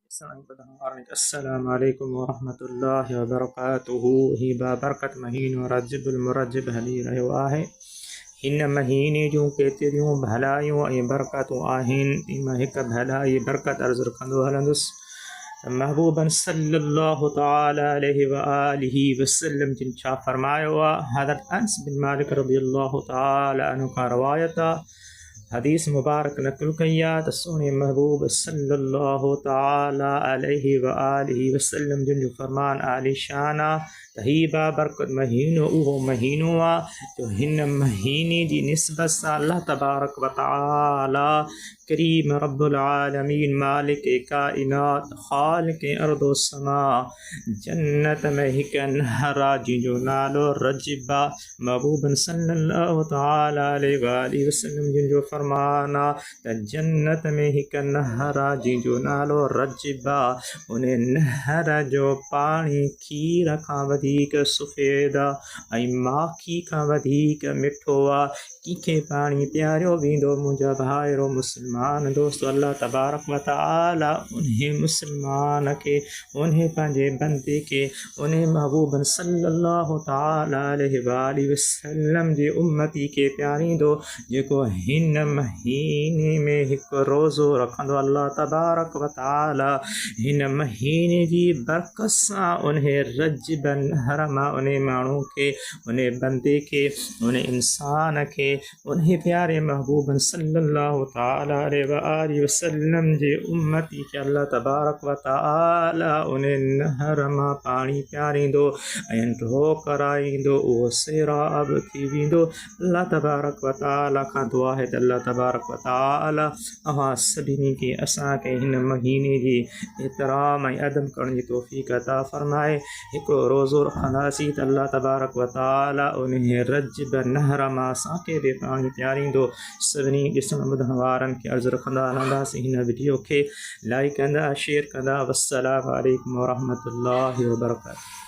अस्सलामु अलैकुम व रहमतुल्लाहि व बरकातुहू। हिबा बरकत महीनो रजबुल मुरज्जब हली रहियो आहे। हिन महीने जूं केतिरियूं भलायूं ऐं बरकतूं आहिनि। इन हिकु भलाई बरकत अर्ज़ु कंदो हलंदुसि। महबूबन सल्लल्लाहु तआला अलैहि व आलिहि वसल्लम जिन छा फरमायो आहे। हज़रत अनस बिन मालिक रज़ियल्लाहु तआला अन्हु खां रवायत आहे। हदीस मुबारक नक़ल कई आहे त सोने महबूब सल्लल्लाहु तआला अलैहि व आलिहि वसल्लम जिन जो फरमान आली शान आहे त हीउ बाबरकत महीनो उहो महीनो आहे जो हिन महीने जी निस्बत सां अल्लाह तबारक व तआला करीम रब्बुल आलमीन मालिक काइनात खालिक अर्दो समा जन्नत में हिकु नहर आहे जंहिंजो नालो रजब आहे। महबूबन सल्लल्लाहु तआला अलैहि व आलिहि वसल्लम जिन जो फरमान आहे त जन्नत में हिकु नहर आहे जंहिंजो नालो रजब आहे। उन नहर जो पाणी खीर खां वधीक सफ़ेद आहे ऐं माखी खां वधीक मिठो आहे। कंहिंखे पाणी प्यारियो वेंदो मुंहिंजा भाइरो मुस्लमान दोस्त, अल्लाह तबारक व तआला उन मुस्लमान खे उन पंहिंजे बंदे खे उन महबूबन सल्लल्लाहु तआला अलैहि व आलिहि वसल्लम जे उम्मती खे प्यारींदो जेको हिन महीने में हिकु रोज़ो रखंदो। अल्लाह तबारक व तआला हिन महीने जी बरकत सां उन रजब नहर मां उन माण्हू खे उन बंदे खे उन इंसान खे उन प्यारे महबूबन सल्लल्लाहु तआला अलैहि व आलिहि वसल्लम जे उम्मती खे अल्लाह तबारक व तआला उन नहर मां पाणी प्यारींदो ऐं ड्रो कराईंदो। उहो सैराब थी वेंदो। अल्लाह तबारक व तआला खां दुआ है त अल्लाह तबारक व तआला अव्हां सभिनी खे असांखे हिन महीने जी एतिराम ऐं अदब करण जी तौफ़ीक़ अता फ़रमाए। हिकिड़ो रोज़ो रखंदासीं त अल्लाह तबारक व तआला उन रजब नहर मां असांखे बि पाणी प्यारींदो। सभिनी ॾिसण ॿुधण वारनि खे अर्ज़ु रखंदा हलंदासीं हिन वीडियो खे लाइक कंदा शेयर कंदा। वस्सलामु अलैकुम व रहमतुल्लाहि व बरकातुहू।